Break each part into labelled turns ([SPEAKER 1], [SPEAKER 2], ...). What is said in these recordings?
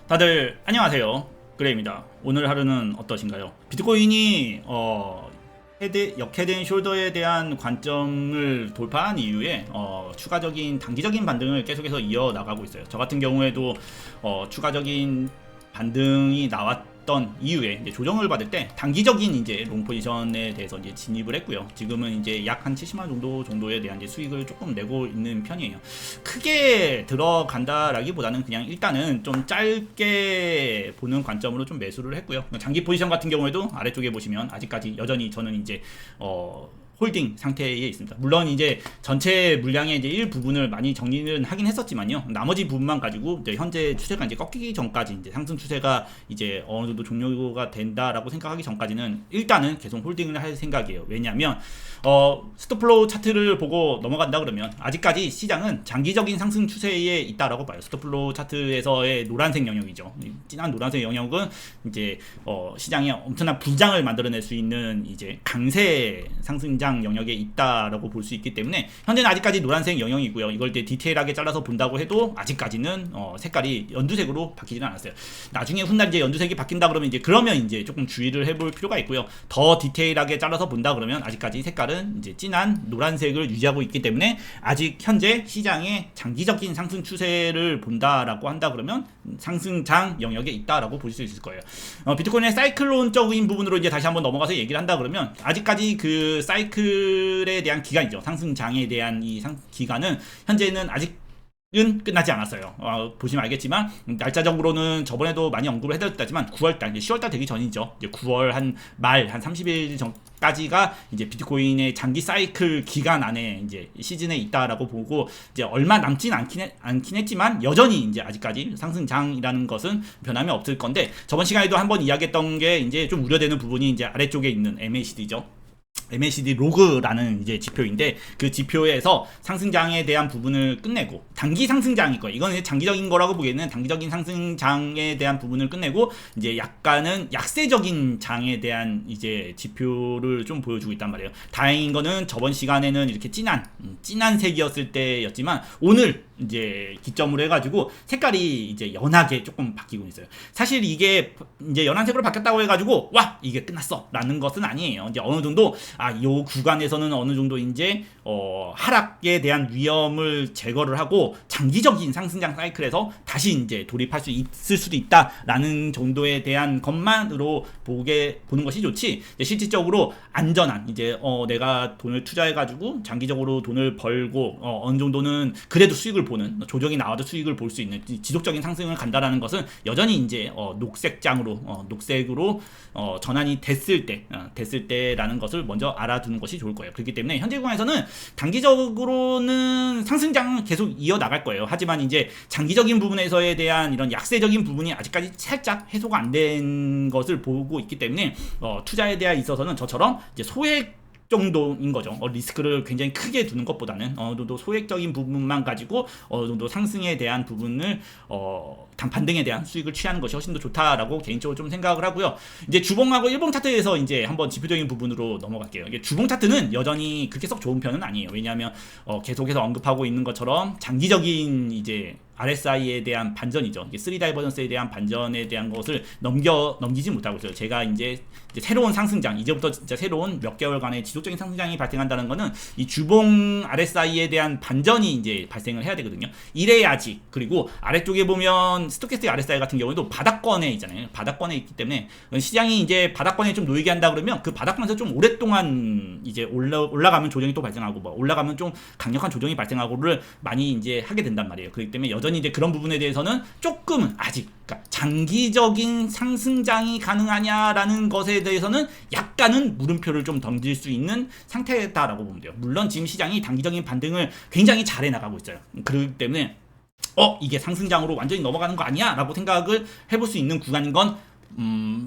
[SPEAKER 1] 다들 안녕하세요. 그레이입니다. 오늘 하루는 어떠신가요? 비트코인이 역헤드 숄더에 대한 관점을 돌파한 이후에 추가적인 단기적인 반등을 계속해서 이어나가고 있어요. 저 같은 경우에도 추가적인 반등이 나왔던 이후에 이제 조정을 받을 때 단기적인 이제 롱 포지션에 대해서 이제 진입을 했고요. 지금은 이제 약 한 70만 정도에 대한 이제 수익을 조금 내고 있는 편이에요. 크게 들어간다라기보다는 그냥 일단은 좀 짧게 보는 관점으로 좀 매수를 했고요. 장기 포지션 같은 경우에도 아래쪽에 보시면 아직까지 여전히 저는 이제 홀딩 상태에 있습니다. 물론 이제 전체 물량의 이제 일부분을 많이 정리는 하긴 했었지만요. 나머지 부분만 가지고 이제 현재 추세가 이제 꺾이기 전까지 이제 상승 추세가 이제 어느 정도 종료가 된다라고 생각하기 전까지는 일단은 계속 홀딩을 할 생각이에요. 왜냐하면 스톱플로우 차트를 보고 넘어간다 그러면 아직까지 시장은 장기적인 상승 추세에 있다라고 봐요. 스톱플로우 차트에서의 노란색 영역이죠. 진한 노란색 영역은 이제 시장에 엄청난 부장을 만들어낼 수 있는 이제 강세 상승장 영역에 있다라고 볼 수 있기 때문에 현재는 아직까지 노란색 영역이고요. 이걸 이제 디테일하게 잘라서 본다고 해도 아직까지는 색깔이 연두색으로 바뀌지는 않았어요. 나중에 훗날 이제 연두색이 바뀐다 그러면 이제 조금 주의를 해볼 필요가 있고요. 더 디테일하게 잘라서 본다 그러면 아직까지 색깔은 이제 진한 노란색을 유지하고 있기 때문에 아직 현재 시장의 장기적인 상승 추세를 본다라고 한다 그러면 상승장 영역에 있다라고 볼 수 있을 거예요. 비트코인의 사이클론적인 부분으로 이제 다시 한번 넘어가서 얘기를 한다 그러면 아직까지 그 사이클에 대한 기간이죠. 상승장에 대한 이 기간은 현재는 아직은 끝나지 않았어요. 보시면 알겠지만 날짜적으로는 저번에도 많이 언급을 해드렸다지만 9월달, 이제 10월달 되기 전이죠. 이제 9월 한 30일 전까지가 이제 비트코인의 장기 사이클 기간 안에 이제 시즌에 있다라고 보고 이제 얼마 남진 않긴 했지만 여전히 이제 아직까지 상승장이라는 것은 변함이 없을 건데 저번 시간에도 한번 이야기했던 게 이제 좀 우려되는 부분이 이제 아래쪽에 있는 MACD죠. MACD 로그라는 이제 지표인데 그 지표에서 상승장에 대한 부분을 끝내고 단기 상승장일 거예요. 이거는 장기적인 거라고 보기에는 단기적인 상승장에 대한 부분을 끝내고 이제 약간은 약세적인 장에 대한 이제 지표를 좀 보여주고 있단 말이에요. 다행인 거는 저번 시간에는 이렇게 진한 색이었을 때였지만 오늘 이제 기점으로 해가지고 색깔이 이제 연하게 조금 바뀌고 있어요. 사실 이게 이제 연한색으로 바뀌었다고 해가지고 와 이게 끝났어라는 것은 아니에요. 이제 어느 정도 요 구간에서는 어느 정도 이제 하락에 대한 위험을 제거를 하고 장기적인 상승장 사이클에서 다시 이제 돌입할 수 있을 수도 있다라는 정도에 대한 것만으로 보는 것이 좋지. 실질적으로 안전한 이제 내가 돈을 투자해가지고 장기적으로 돈을 벌고 어느 정도는 그래도 수익을 보는 조정이 나와도 수익을 볼 수 있는 지속적인 상승을 간다라는 것은 여전히 이제 녹색으로 전환이 됐을 때라는 것을 먼저 알아두는 것이 좋을 거예요. 그렇기 때문에 현재 구간에서는 단기적으로는 상승장은 계속 이어나갈 거예요. 하지만 이제 장기적인 부분에서에 대한 이런 약세적인 부분이 아직까지 살짝 해소가 안 된 것을 보고 있기 때문에 투자에 대해 있어서는 저처럼 이제 소액 정도인 거죠. 리스크를 굉장히 크게 두는 것보다는 어느 정도 소액적인 부분만 가지고 어느 정도 상승에 대한 부분을 반등에 대한 수익을 취하는 것이 훨씬 더 좋다라고 개인적으로 좀 생각을 하고요. 이제 주봉하고 일봉 차트에서 이제 한번 지표적인 부분으로 넘어갈게요. 이게 주봉 차트는 여전히 그렇게 썩 좋은 편은 아니에요. 왜냐하면 계속해서 언급하고 있는 것처럼 장기적인 이제 RSI에 대한 반전이죠. 3다이버전스에 대한 반전에 대한 것을 넘기지 못하고 있어요. 제가 이제 새로운 상승장, 이제부터 진짜 새로운 몇 개월간의 지속적인 상승장이 발생한다는 것은 이 주봉 RSI에 대한 반전이 이제 발생을 해야 되거든요. 이래야지. 그리고 아래쪽에 보면 스토캐스틱 RSI 같은 경우에도 바닥권에 있잖아요. 바닥권에 있기 때문에 시장이 이제 바닥권에 좀 놓이게 한다 그러면 그 바닥권에서 좀 오랫동안 이제 올라가면 조정이 또 발생하고 올라가면 좀 강력한 조정이 발생하고를 많이 이제 하게 된단 말이에요. 그렇기 때문에 여전히 이제 그런 부분에 대해서는 조금은 아직 그러니까 장기적인 상승장이 가능하냐라는 것에 대해서는 약간은 물음표를 좀 던질 수 있는 상태다라고 보면 돼요. 물론 지금 시장이 단기적인 반등을 굉장히 잘해 나가고 있어요. 그렇기 때문에 이게 상승장으로 완전히 넘어가는 거 아니야? 라고 생각을 해볼 수 있는 구간인 건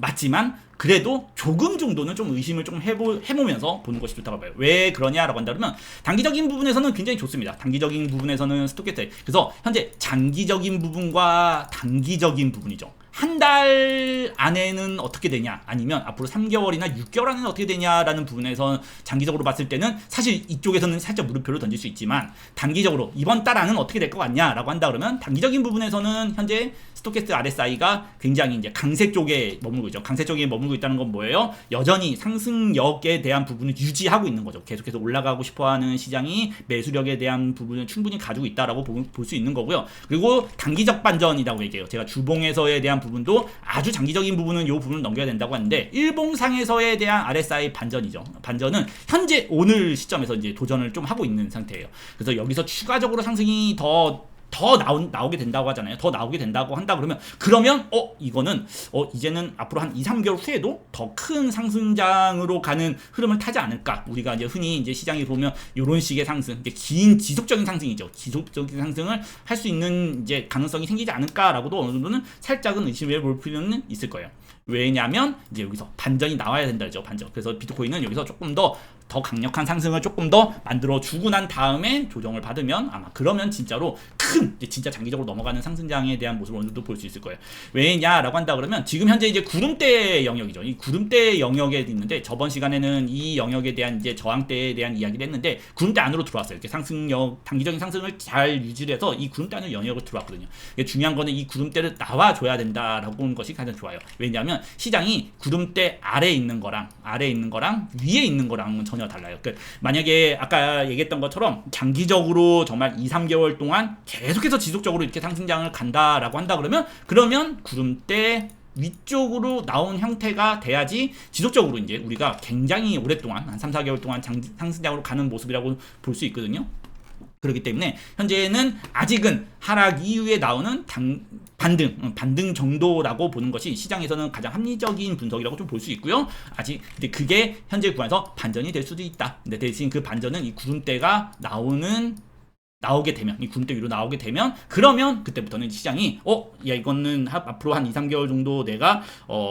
[SPEAKER 1] 맞지만 그래도 조금 정도는 좀 의심을 좀 해보면서 보는 것이 좋다고 봐요. 왜 그러냐라고 한다면 단기적인 부분에서는 굉장히 좋습니다. 단기적인 부분에서는 스토캐스틱. 그래서 현재 장기적인 부분과 단기적인 부분이죠. 한 달 안에는 어떻게 되냐, 아니면 앞으로 3개월이나 6개월 안에는 어떻게 되냐라는 부분에서 장기적으로 봤을 때는 사실 이쪽에서는 살짝 물음표를 던질 수 있지만, 단기적으로 이번 달 안은 어떻게 될 것 같냐라고 한다 그러면, 단기적인 부분에서는 현재 스토캐스틱 RSI가 굉장히 이제 강세 쪽에 머물고 있죠. 강세 쪽에 머물고 있다는 건 뭐예요? 여전히 상승력에 대한 부분을 유지하고 있는 거죠. 계속해서 올라가고 싶어하는 시장이 매수력에 대한 부분을 충분히 가지고 있다라고 볼 수 있는 거고요. 그리고 단기적 반전이라고 얘기해요. 제가 주봉에서에 대한 부분도 아주 장기적인 부분은 이 부분을 넘겨야 된다고 하는데, 일봉상에서에 대한 RSI 반전이죠. 반전은 현재 오늘 시점에서 이제 도전을 좀 하고 있는 상태예요. 그래서 여기서 추가적으로 상승이 더 나오게 된다고 하잖아요. 더 나오게 된다고 한다 그러면 이거는 이제는 앞으로 한 2, 3개월 후에도 더 큰 상승장으로 가는 흐름을 타지 않을까. 우리가 이제 흔히 이제 시장에 보면 이런 식의 상승, 이게 긴 지속적인 상승이죠. 지속적인 상승을 할 수 있는 이제 가능성이 생기지 않을까라고도 어느 정도는 살짝은 의심해 볼 필요는 있을 거예요. 왜냐면 이제 여기서 반전이 나와야 된다죠. 반전. 그래서 비트코인은 여기서 조금 더 강력한 상승을 조금 더 만들어 주고 난 다음에 조정을 받으면, 아마 그러면 진짜로 큰 진짜 장기적으로 넘어가는 상승장에 대한 모습을 어느 정도 볼 수 있을 거예요. 왜냐라고 한다 그러면, 지금 현재 이제 구름대 영역이죠. 이 구름대 영역에 있는데, 저번 시간에는 이 영역에 대한 이제 저항대에 대한 이야기를 했는데, 구름대 안으로 들어왔어요. 이렇게 상승력, 단기적인 상승을 잘 유지해서 이 구름대 안으로 영역으로 들어왔거든요. 중요한 거는 이 구름대를 나와줘야 된다라고 보는 것이 가장 좋아요. 왜냐하면 시장이 구름대 아래에 있는 거랑 위에 있는 거랑은 전혀 달라요. 그러니까 만약에 아까 얘기했던 것처럼 장기적으로 정말 2, 3개월 동안 계속해서 지속적으로 이렇게 상승장을 간다라고 한다 그러면 구름대 위쪽으로 나온 형태가 돼야지 지속적으로 이제 우리가 굉장히 오랫동안 한 3, 4개월 동안 상승장으로 가는 모습이라고 볼 수 있거든요. 그렇기 때문에 현재는 아직은 하락 이후에 나오는 반등 정도라고 보는 것이 시장에서는 가장 합리적인 분석이라고 좀 볼 수 있고요. 아직 근데 그게 현재 구간에서 반전이 될 수도 있다. 근데 대신 그 반전은 이 구름대가 나오게 되면, 이 구름대 위로 나오게 되면, 그러면 그때부터는 시장이 이거는 앞으로 한 2, 3개월 정도 내가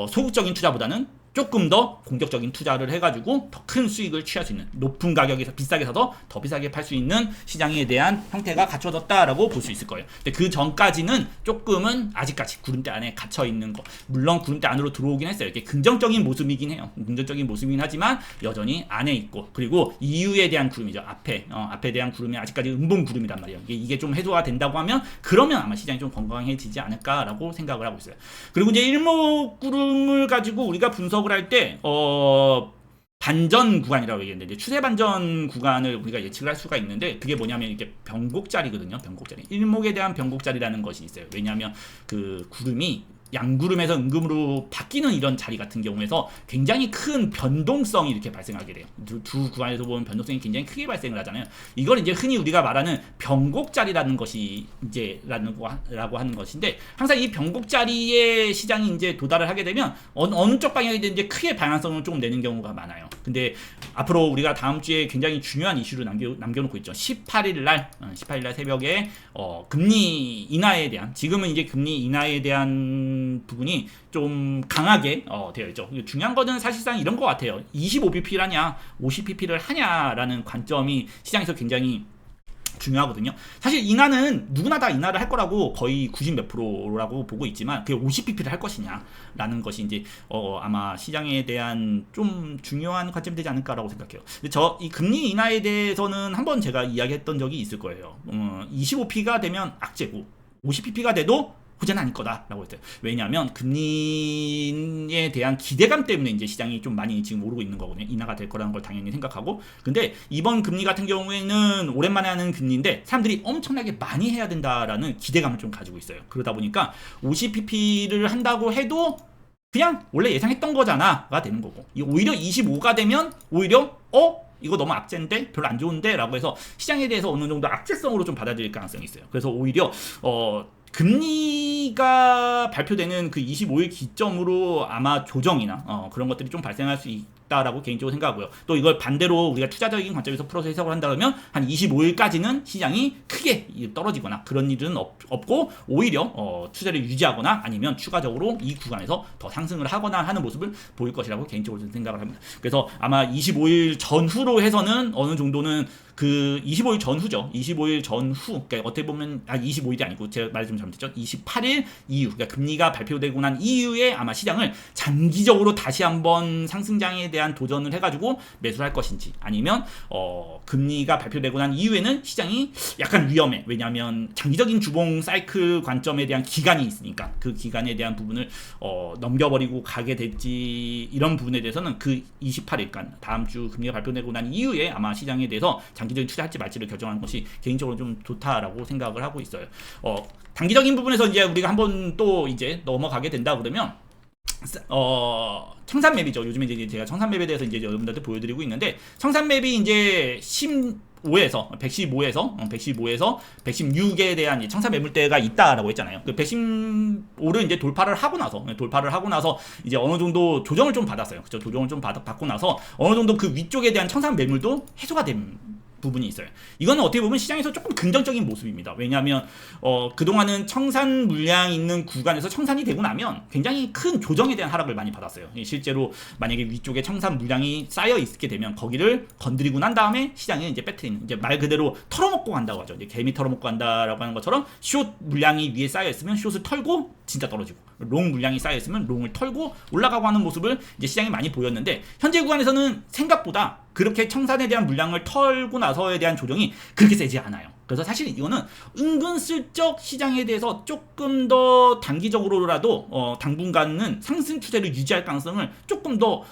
[SPEAKER 1] 소극적인 투자보다는 조금 더 공격적인 투자를 해가지고 더 큰 수익을 취할 수 있는, 높은 가격에서 비싸게 사서 더 비싸게 팔 수 있는 시장에 대한 형태가 갖춰졌다라고 볼 수 있을 거예요. 근데 그 전까지는 조금은 아직까지 구름대 안에 갇혀 있는 거, 물론 구름대 안으로 들어오긴 했어요. 이게 긍정적인 모습이긴 해요. 긍정적인 모습이긴 하지만 여전히 안에 있고, 그리고 이유에 대한 구름이죠. 앞에 대한 구름이 아직까지 음봉 구름이란 말이에요. 이게 좀 해소가 된다고 하면, 그러면 아마 시장이 좀 건강해지지 않을까라고 생각을 하고 있어요. 그리고 이제 일목구름을 가지고 우리가 분석을 할 때 반전 구간이라고 얘기했는데, 추세 반전 구간을 우리가 예측을 할 수가 있는데, 그게 뭐냐면 이게 변곡자리거든요. 변곡자리. 일목에 대한 변곡자리라는 것이 있어요. 왜냐하면 그 구름이 양구름에서 음금으로 바뀌는 이런 자리 같은 경우에서 굉장히 큰 변동성이 이렇게 발생하게 돼요. 두 구간에서 보면 변동성이 굉장히 크게 발생을 하잖아요. 이걸 이제 흔히 우리가 말하는 변곡자리라는 것이 라고 하는 것인데, 항상 이 변곡자리에 시장이 이제 도달을 하게 되면 어느 쪽 방향이든 이제 크게 방향성을 조금 내는 경우가 많아요. 근데 앞으로 우리가 다음 주에 굉장히 중요한 이슈를 남겨놓고 있죠. 18일 날 새벽에 금리 인하에 대한, 지금은 이제 금리 인하에 대한 부분이 좀 강하게 되어 있죠. 중요한 거는 사실상 이런 것 같아요. 25pp를 하냐 50pp를 하냐라는 관점이 시장에서 굉장히 중요하거든요. 사실 인하는 누구나 다 인하를 할 거라고 거의 90 몇 프로라고 보고 있지만, 그게 50pp를 할 것이냐라는 것이 이제 아마 시장에 대한 좀 중요한 관점이 되지 않을까라고 생각해요. 근데 이 금리 인하에 대해서는 한번 제가 이야기했던 적이 있을 거예요. 25p가 되면 악재고 50pp가 돼도 호재는 아닐 거다라고 했어요. 왜냐하면 금리에 대한 기대감 때문에 이제 시장이 좀 많이 지금 오르고 있는 거거든요. 인하가 될 거라는 걸 당연히 생각하고, 근데 이번 금리 같은 경우에는 오랜만에 하는 금리인데 사람들이 엄청나게 많이 해야 된다라는 기대감을 좀 가지고 있어요. 그러다 보니까 50pp를 한다고 해도 그냥 원래 예상했던 거잖아가 되는 거고, 오히려 25가 되면 오히려 이거 너무 악재인데 별로 안 좋은데 라고 해서 시장에 대해서 어느 정도 악재성으로 좀 받아들일 가능성이 있어요. 그래서 오히려 금리가 발표되는 그 25일 기점으로 아마 조정이나 그런 것들이 좀 발생할 수 있다라고 개인적으로 생각하고요. 또 이걸 반대로 우리가 투자적인 관점에서 풀어서 해석을 한다 그러면 한 25일까지는 시장이 크게 떨어지거나 그런 일은 없고 오히려 추세를 유지하거나 아니면 추가적으로 이 구간에서 더 상승을 하거나 하는 모습을 보일 것이라고 개인적으로 생각을 합니다. 그래서 아마 25일 전후로 해서는 어느 정도는 그 25일 전후죠. 25일 전후, 그러니까 어떻게 보면 25일이 아니고 제가 말 좀 잘못했죠. 28일 이후, 그러니까 금리가 발표되고 난 이후에 아마 시장을 장기적으로 다시 한번 상승장에 대한 도전을 해가지고 매수를 할 것인지, 아니면 금리가 발표되고 난 이후에는 시장이 약간 위험해. 왜냐하면 장기적인 주봉 사이클 관점에 대한 기간이 있으니까 그 기간에 대한 부분을 넘겨버리고 가게 될지, 이런 부분에 대해서는 그 28일, 그러니까 다음 주 금리가 발표되고 난 이후에 아마 시장에 대해서 장기적인 투자할지 말지를 결정하는 것이 개인적으로 좀 좋다라고 생각을 하고 있어요. 단기적인 부분에서 이제 우리가 한번 또 이제 넘어가게 된다 그러면 청산맵이죠. 요즘에 이제 제가 청산맵에 대해서 이제 여러분들한테 보여드리고 있는데, 청산맵이 이제 115에서 116에 대한 청산 매물대가 있다라고 했잖아요. 그 115를 이제 돌파를 하고 나서 이제 어느 정도 조정을 좀 받았어요. 그죠? 조정을 좀 받고 나서 어느 정도 그 위쪽에 대한 청산 매물도 해소가 된 부분이 있어요. 이거는 어떻게 보면 시장에서 조금 긍정적인 모습입니다. 왜냐하면 그동안은 청산 물량 있는 구간에서 청산이 되고 나면 굉장히 큰 조정에 대한 하락을 많이 받았어요. 실제로 만약에 위쪽에 청산 물량이 쌓여 있게 되면 거기를 건드리고 난 다음에 시장이 이제 배트리는, 이제 말 그대로 털어먹고 간다고 하죠. 이제 개미 털어먹고 간다라고 하는 것처럼 숏 물량이 위에 쌓여 있으면 숏을 털고 진짜 떨어지고, 롱 물량이 쌓여 있으면 롱을 털고 올라가고 하는 모습을 이제 시장이 많이 보였는데, 현재 구간에서는 생각보다 그렇게 청산에 대한 물량을 털고 나서에 대한 조정이 그렇게 세지 않아요. 그래서 사실 이거는 은근슬쩍 시장에 대해서 조금 더 단기적으로라도 당분간은 상승 추세를 유지할 가능성을 조금 더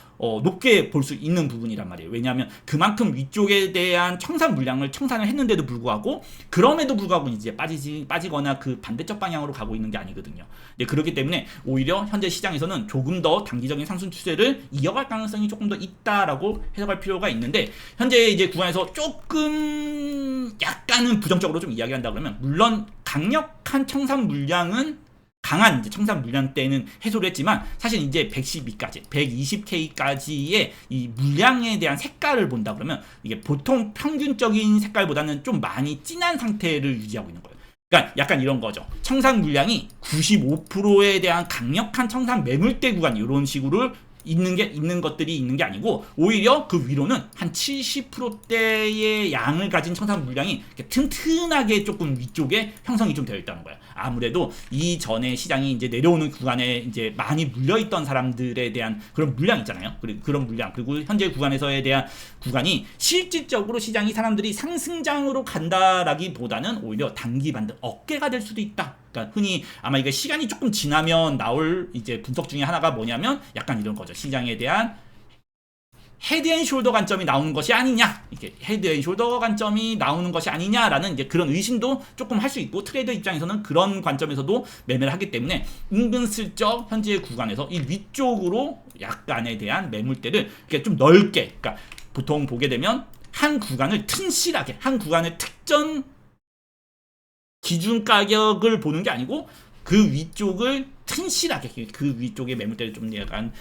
[SPEAKER 1] 높게 볼 수 있는 부분이란 말이에요. 왜냐하면 그만큼 위쪽에 대한 청산 물량을 청산을 했는데도 불구하고, 그럼에도 불구하고 이제 빠지거나 그 반대쪽 방향으로 가고 있는 게 아니거든요. 네, 그렇기 때문에 오히려 현재 시장에서는 조금 더 단기적인 상승 추세를 이어갈 가능성이 조금 더 있다라고 해석할 필요가 있는데, 현재 이제 구간에서 조금 약간은 부정적으로 좀 이야기한다 그러면, 물론 강력한 청산 물량은 강한 이제 청산 물량 때는 해소를 했지만, 사실 이제 112까지 120K까지의 이 물량에 대한 색깔을 본다 그러면 이게 보통 평균적인 색깔보다는 좀 많이 진한 상태를 유지하고 있는 거예요. 그러니까 약간 이런 거죠. 청산 물량이 95%에 대한 강력한 청산 매물대 구간, 이런 식으로 있는 것들이 있는 게 아니고, 오히려 그 위로는 한 70%대의 양을 가진 청산 물량이 튼튼하게 조금 위쪽에 형성이 좀 되어 있다는 거예요. 아무래도 이전에 시장이 이제 내려오는 구간에 이제 많이 물려있던 사람들에 대한 그런 물량 있잖아요. 그런 물량, 그리고 현재 구간에서에 대한 구간이 실질적으로 시장이 사람들이 상승장으로 간다라기보다는 오히려 단기 반등 어깨가 될 수도 있다. 그러니까 흔히 아마 이게 시간이 조금 지나면 나올 이제 분석 중에 하나가 뭐냐면 약간 이런 거죠. 시장에 대한 헤드앤숄더 관점이 나오는 것이 아니냐, 이렇게 헤드앤숄더 관점이 나오는 것이 아니냐라는 이제 그런 의심도 조금 할 수 있고, 트레이더 입장에서는 그런 관점에서도 매매를 하기 때문에 은근슬쩍 현재 구간에서 이 위쪽으로 약간에 대한 매물대를 이렇게 좀 넓게, 그러니까 보통 보게 되면 한 구간을 튼실하게, 한 구간의 특정 기준 가격을 보는 게 아니고 그 위쪽을 튼실하게, 그 위쪽의 매물대를 좀 약간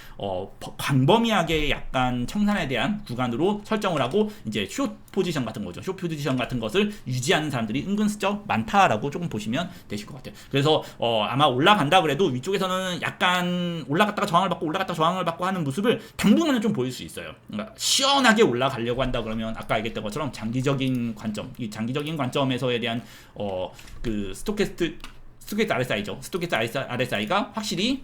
[SPEAKER 1] 광범위하게 약간 청산에 대한 구간으로 설정을 하고 이제 숏 포지션 같은 거죠. 숏 포지션 같은 것을 유지하는 사람들이 은근슬쩍 많다라고 조금 보시면 되실 것 같아요. 그래서 아마 올라간다 그래도 위쪽에서는 약간 올라갔다가 저항을 받고 올라갔다가 저항을 받고 하는 모습을 당분간은 좀 보일 수 있어요. 그러니까 시원하게 올라가려고 한다 그러면 아까 얘기했던 것처럼 장기적인 관점, 이 장기적인 관점에서에 대한 그 스토캐스트 RSI죠. 스토캐스트 RSI가 확실히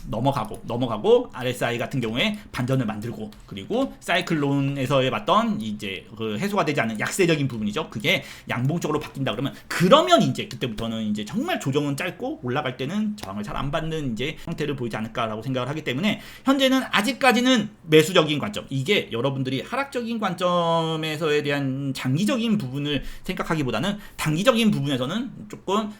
[SPEAKER 1] 넘어가고 RSI 같은 경우에 반전을 만들고, 그리고 사이클론에서의 봤던 이제 그 해소가 되지 않은 약세적인 부분이죠. 그게 양봉적으로 바뀐다 그러면 이제 그때부터는 이제 정말 조정은 짧고 올라갈 때는 저항을 잘 안 받는 이제 형태를 보이지 않을까라고 생각을 하기 때문에, 현재는 아직까지는 매수적인 관점, 이게 여러분들이 하락적인 관점에서에 대한 장기적인 부분을 생각하기보다는 단기적인 부분에서는 조금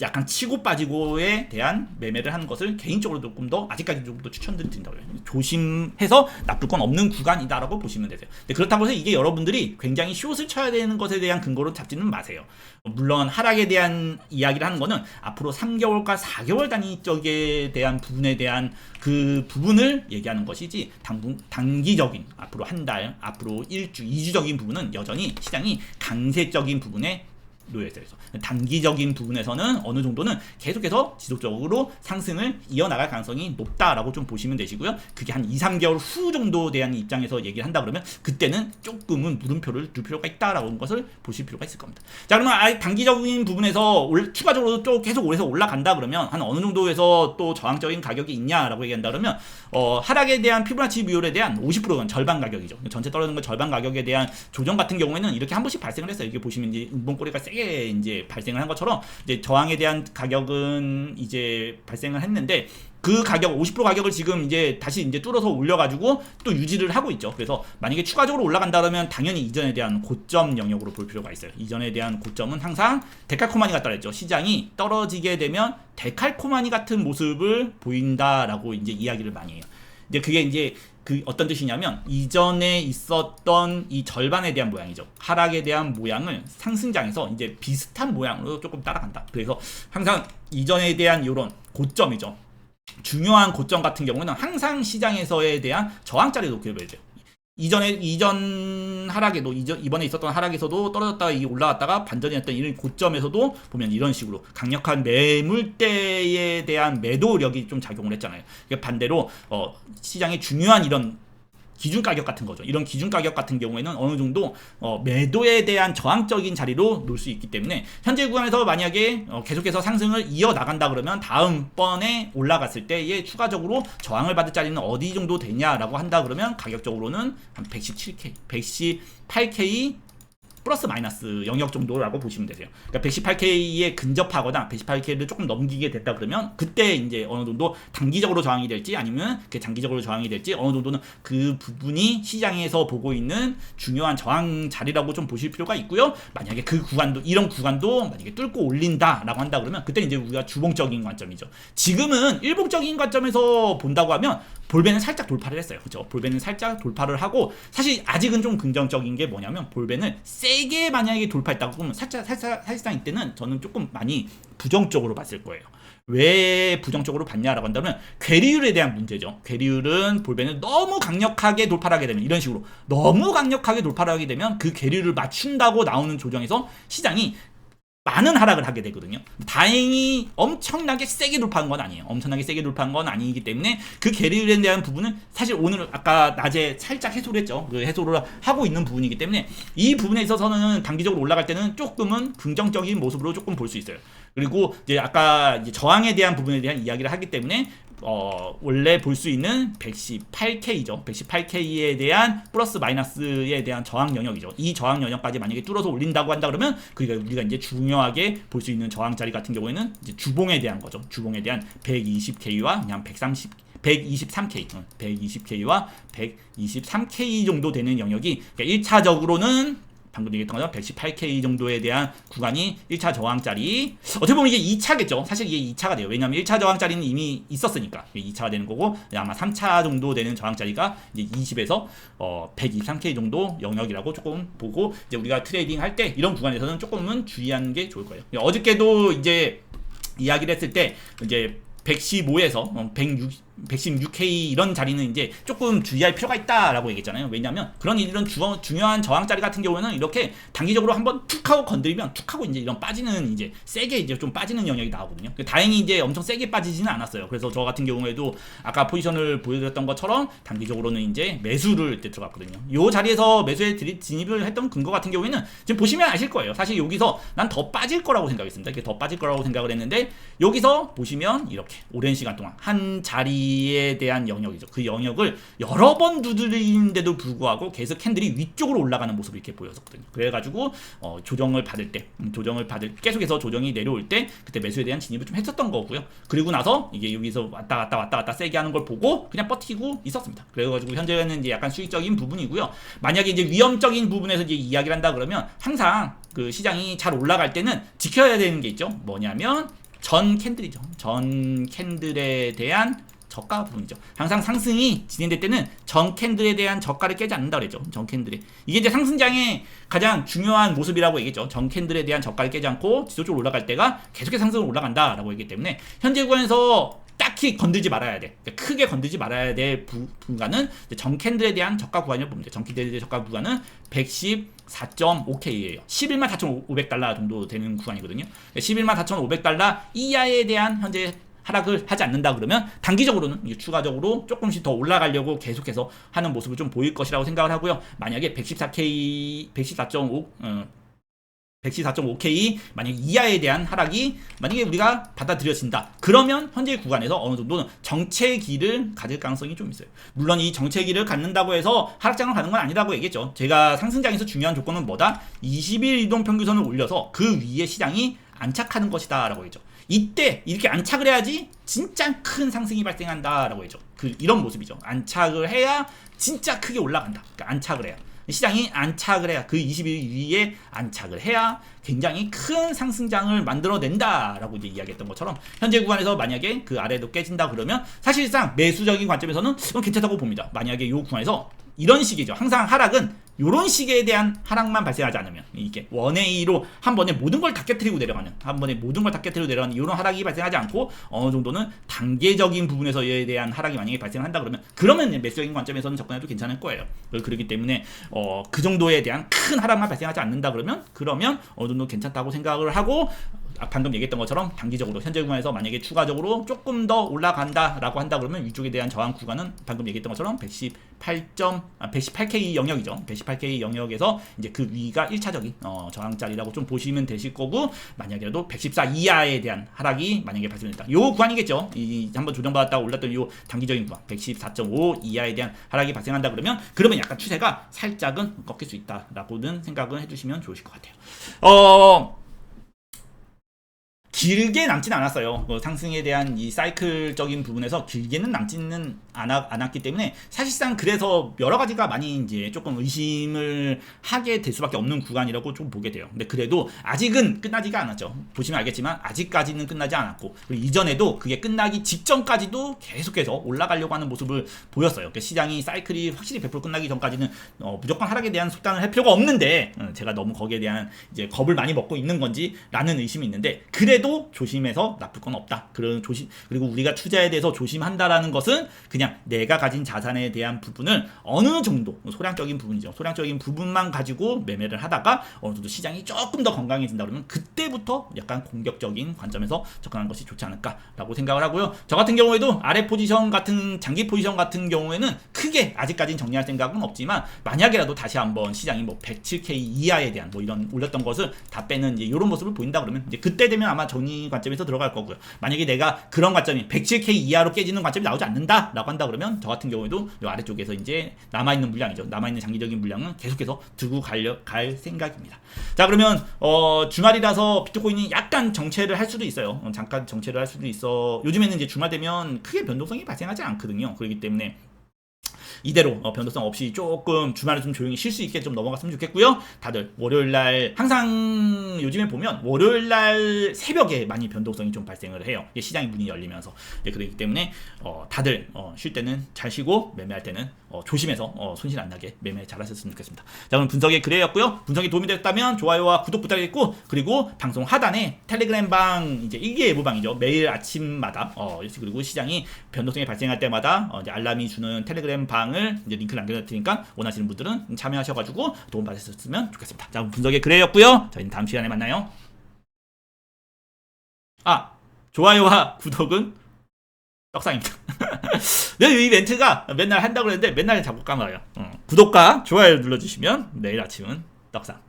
[SPEAKER 1] 약간 치고 빠지고에 대한 매매를 하는 것을 개인적으로 개인적으로 조금 더 아직까지 좀 더 추천드린다고요. 조심해서 나쁠 건 없는 구간이다라고 보시면 되세요. 근데 그렇다고 해서 이게 여러분들이 굉장히 숏을 쳐야 되는 것에 대한 근거로 잡지는 마세요. 물론 하락에 대한 이야기를 하는 거는 앞으로 3개월과 4개월 단위 쪽에 대한 부분에 대한 그 부분을 얘기하는 것이지 단기적인 앞으로 한 달, 앞으로 1주, 2주적인 부분은 여전히 시장이 강세적인 부분에 놓여있어요. 단기적인 부분에서는 어느 정도는 계속해서 지속적으로 상승을 이어나갈 가능성이 높다라고 좀 보시면 되시고요. 그게 한 2, 3개월 후 정도 대한 입장에서 얘기를 한다 그러면 그때는 조금은 물음표를 둘 필요가 있다라고 하는 것을 보실 필요가 있을 겁니다. 자, 그러면 단기적인 부분에서 추가적으로 또 계속 오래서 올라간다 그러면 한 어느 정도에서 또 저항적인 가격이 있냐라고 얘기한다 그러면 하락에 대한 피보나치 비율에 대한 50%는 절반 가격이죠. 전체 떨어지는 거 절반 가격에 대한 조정 같은 경우에는 이렇게 한 번씩 발생을 했어요. 이게 보시면 이제 인봉꼬리가 세게 이제 발생을 한 것처럼 이제 저항에 대한 가격은 이제 발생을 했는데 그 가격 50% 가격을 지금 이제 다시 이제 뚫어서 올려가지고 또 유지를 하고 있죠. 그래서 만약에 추가적으로 올라간다 그러면 당연히 이전에 대한 고점 영역으로 볼 필요가 있어요. 이전에 대한 고점은 항상 데칼코마니 같다 그랬죠. 시장이 떨어지게 되면 데칼코마니 같은 모습을 보인다라고 이제 이야기를 많이 해요. 이제 그게 이제 그 어떤 뜻이냐면 이전에 있었던 이 절반에 대한 모양이죠. 하락에 대한 모양을 상승장에서 이제 비슷한 모양으로 조금 따라간다. 그래서 항상 이전에 대한 이런 고점이죠. 중요한 고점 같은 경우는 항상 시장에서에 대한 저항자리로 기억해야 돼요. 이전 하락에도 이번에 있었던 하락에서도 떨어졌다가 올라갔다가 반전이 했던 이런 고점에서도 보면 이런 식으로 강력한 매물대에 대한 매도력이 좀 작용을 했잖아요. 반대로 시장의 중요한 이런 기준 가격 같은 거죠. 이런 기준 가격 같은 경우에는 어느 정도 매도에 대한 저항적인 자리로 놓을 수 있기 때문에 현재 구간에서 만약에 계속해서 상승을 이어 나간다 그러면 다음번에 올라갔을 때에 추가적으로 저항을 받을 자리는 어디 정도 되냐라고 한다 그러면 가격적으로는 한 117K, 118K 플러스 마이너스 영역 정도라고 보시면 되세요. 그러니까 118K에 근접하거나 118K를 조금 넘기게 됐다 그러면 그때 이제 어느 정도 단기적으로 저항이 될지 아니면 그 장기적으로 저항이 될지 어느 정도는 그 부분이 시장에서 보고 있는 중요한 저항 자리라고 좀 보실 필요가 있고요. 만약에 그 구간도 이런 구간도 만약에 뚫고 올린다라고 한다 그러면 그때 이제 우리가 주봉적인 관점이죠. 지금은 일봉적인 관점에서 본다고 하면 볼벤은 살짝 돌파를 했어요. 그렇죠? 볼벤은 살짝 돌파를 하고 사실 아직은 좀 긍정적인 게 뭐냐면 볼벤은 세게 만약에 돌파했다고 보면 사실상 이때는 저는 조금 많이 부정적으로 봤을 거예요. 왜 부정적으로 봤냐라고 한다면 괴리율에 대한 문제죠. 괴리율은 볼벤은 너무 강력하게 돌파를 하게 되면 이런 식으로 너무 강력하게 돌파를 하게 되면 그 괴리율을 맞춘다고 나오는 조정에서 시장이 많은 하락을 하게 되거든요. 다행히 엄청나게 세게 돌파한 건 아니에요. 엄청나게 세게 돌파한 건 아니기 때문에 그 괴리율에 대한 부분은 사실 오늘 아까 낮에 살짝 해소를 했죠. 그 해소를 하고 있는 부분이기 때문에 이 부분에 있어서는 단기적으로 올라갈 때는 조금은 긍정적인 모습으로 조금 볼 수 있어요. 그리고 이제 아까 이제 저항에 대한 부분에 대한 이야기를 하기 때문에 원래 볼 수 있는 118K죠. 118K에 대한 플러스 마이너스에 대한 저항 영역이죠. 이 저항 영역까지 만약에 뚫어서 올린다고 한다 그러면 그러니까 우리가 이제 중요하게 볼 수 있는 저항 자리 같은 경우에는 이제 주봉에 대한 거죠. 주봉에 대한 120K와 그냥 123K, 120K와 123K 정도 되는 영역이 그러니까 1차적으로는 방금 얘기했던 거죠. 118K 정도에 대한 구간이 1차 저항자리. 어떻게 보면 이게 2차겠죠. 사실 이게 2차가 돼요. 왜냐하면 1차 저항자리는 이미 있었으니까. 이게 2차가 되는 거고, 아마 3차 정도 되는 저항자리가 이제 20에서 123K 정도 영역이라고 조금 보고, 이제 우리가 트레이딩 할 때 이런 구간에서는 조금은 주의하는 게 좋을 거예요. 어저께도 이제 이야기를 했을 때, 이제 115에서 116K 이런 자리는 이제 조금 주의할 필요가 있다라고 얘기했잖아요. 왜냐면 그런 이런 중요한 저항 자리 같은 경우에는 이렇게 단기적으로 한번 툭 하고 건드리면 툭 하고 이제 이런 빠지는 이제 세게 이제 좀 빠지는 영역이 나오거든요. 다행히 이제 엄청 세게 빠지지는 않았어요. 그래서 저 같은 경우에도 아까 포지션을 보여드렸던 것처럼 단기적으로는 이제 매수를 이때 들어갔거든요. 요 자리에서 매수에 진입을 했던 근거 같은 경우에는 지금 보시면 아실 거예요. 사실 여기서 난 더 빠질 거라고 생각했습니다. 이렇게 더 빠질 거라고 생각을 했는데 여기서 보시면 이렇게 오랜 시간 동안 한 자리에 대한 영역이죠. 그 영역을 여러 번 두드리는데도 불구하고 계속 캔들이 위쪽으로 올라가는 모습이 이렇게 보였었거든요. 그래가지고 조정을 받을 때, 계속해서 조정이 내려올 때 그때 매수에 대한 진입을 좀 했었던 거고요. 그리고 나서 이게 여기서 왔다 갔다 세게 하는 걸 보고 그냥 버티고 있었습니다. 그래가지고 현재는 이제 약간 수익적인 부분이고요. 만약에 이제 위험적인 부분에서 이제 이야기를 한다 그러면 항상 그 시장이 잘 올라갈 때는 지켜야 되는 게 있죠. 뭐냐면 전 캔들이죠. 전 캔들에 대한 저가 부분이죠. 항상 상승이 진행될 때는 전 캔들에 대한 저가를 깨지 않는다 그랬죠. 전 캔들에. 이게 이제 상승장의 가장 중요한 모습이라고 얘기했죠. 전 캔들에 대한 저가를 깨지 않고 지속적으로 올라갈 때가 계속해서 상승으로 올라간다라고 얘기했기 때문에 현재 구간에서 딱히 건들지 말아야 돼. 그러니까 크게 건들지 말아야 될 구간은 전 캔들에 대한 저가 구간이라고 보면 돼요. 전 캔들에 대한 저가 구간은 114.5K예요. 11만 4,500달러 정도 되는 구간이거든요. 11만 4,500달러 이하에 대한 현재 하락을 하지 않는다 그러면 단기적으로는 추가적으로 조금씩 더 올라가려고 계속해서 하는 모습을 좀 보일 것이라고 생각을 하고요. 만약에 114.5K 만약에 이하에 대한 하락이 만약에 우리가 받아들여진다 그러면 현재 구간에서 어느 정도는 정체기를 가질 가능성이 좀 있어요. 물론 이 정체기를 갖는다고 해서 하락장을 가는 건 아니라고 얘기했죠. 제가 상승장에서 중요한 조건은 뭐다? 20일 이동평균선을 올려서 그 위에 시장이 안착하는 것이다 라고 했죠. 이때 이렇게 안착을 해야지 진짜 큰 상승이 발생한다 라고 했죠. 이런 모습이죠. 안착을 해야 진짜 크게 올라간다. 그러니까 안착을 해야 시장이 안착을 해야 그 20일 위에 안착을 해야 굉장히 큰 상승장을 만들어낸다 라고 이제 이야기했던 것처럼 현재 구간에서 만약에 그 아래도 깨진다 그러면 사실상 매수적인 관점에서는 괜찮다고 봅니다. 만약에 이 구간에서 이런 식이죠. 항상 하락은 이런 식에 대한 하락만 발생하지 않으면 이게 원웨이로 한 번에 모든 걸 다 깨트리고 내려가는 이런 하락이 발생하지 않고 어느 정도는 단계적인 부분에서에 대한 하락이 만약에 발생한다 그러면 매수적인 관점에서는 접근해도 괜찮을 거예요. 그렇기 때문에 그 정도에 대한 큰 하락만 발생하지 않는다 그러면 어느 정도 괜찮다고 생각을 하고 방금 얘기했던 것처럼 단기적으로 현재 구간에서 만약에 추가적으로 조금 더 올라간다라고 한다 그러면 위쪽에 대한 저항 구간은 방금 얘기했던 것처럼 118K 영역이죠. 118K 영역에서 이제 그 위가 1차적인 저항자리라고 좀 보시면 되실 거고 만약에라도 114 이하에 대한 하락이 만약에 발생된다. 요 구간이겠죠. 이 한번 조정받았다가 올랐던 요 단기적인 구간 114.5 이하에 대한 하락이 발생한다 그러면 약간 추세가 살짝은 꺾일 수 있다라고는 생각을 해주시면 좋으실 것 같아요. 길게 남진 않았어요. 상승에 대한 이 사이클적인 부분에서 길게는 남지는 않았기 때문에 사실상 그래서 여러 가지가 많이 이제 조금 의심을 하게 될 수밖에 없는 구간이라고 좀 보게 돼요. 근데 그래도 아직은 끝나지가 않았죠. 보시면 알겠지만 아직까지는 끝나지 않았고 그리고 이전에도 그게 끝나기 직전까지도 계속해서 올라가려고 하는 모습을 보였어요. 그러니까 시장이 사이클이 확실히 100% 끝나기 전까지는 무조건 하락에 대한 속단을 할 필요가 없는데 제가 너무 거기에 대한 이제 겁을 많이 먹고 있는 건지라는 의심이 있는데 그래도 조심해서 나쁠 건 없다. 그리고 우리가 투자에 대해서 조심한다라는 것은 그냥 내가 가진 자산에 대한 부분을 어느 정도 소량적인 부분이죠. 소량적인 부분만 가지고 매매를 하다가 어느 정도 시장이 조금 더 건강해진다 그러면 그때부터 약간 공격적인 관점에서 접근하는 것이 좋지 않을까라고 생각을 하고요. 저 같은 경우에도 아래 포지션 같은 장기 포지션 같은 경우에는 크게 아직까지는 정리할 생각은 없지만 만약에라도 다시 한번 시장이 107K 이하에 대한 이런 올렸던 것을 다 빼는 이제 이런 모습을 보인다 그러면 이제 그때 되면 아마 정리 관점에서 들어갈 거고요. 만약에 내가 그런 관점이 107K 이하로 깨지는 관점이 나오지 않는다라고 한다 그러면 저 같은 경우에도 이 아래쪽에서 이제 남아있는 물량이죠. 남아있는 장기적인 물량은 계속해서 두고 갈 생각입니다. 자 그러면 주말이라서 비트코인이 약간 정체를 할 수도 있어요. 잠깐 정체를 할 수도 있어. 요즘에는 이제 주말 되면 크게 변동성이 발생하지 않거든요. 그렇기 때문에 이대로 변동성 없이 조금 주말에 좀 조용히 쉴 수 있게 좀 넘어갔으면 좋겠고요. 다들 월요일날 항상 요즘에 보면 월요일날 새벽에 많이 변동성이 좀 발생을 해요. 시장이 문이 열리면서 그렇기 때문에 다들 쉴 때는 잘 쉬고 매매할 때는 조심해서 손실 안 나게 매매 잘 하셨으면 좋겠습니다. 자 오늘 분석의 그레였고요. 분석이 도움이 됐다면 좋아요와 구독 부탁드리겠고 그리고 방송 하단에 텔레그램 방 이제 일기예보방이죠. 매일 아침마다 그리고 시장이 변동성이 발생할 때마다 이제 알람이 주는 텔레그램 방 이제 링크를 남겨놓을 테니까 원하시는 분들은 참여하셔가지고 도움 받으셨으면 좋겠습니다. 자, 분석의 그레였고요. 저희는 다음 시간에 만나요. 좋아요와 구독은 떡상입니다. 이 멘트가 맨날 한다고 했는데 맨날 자꾸 까먹어요. 구독과 좋아요 눌러주시면 내일 아침은 떡상.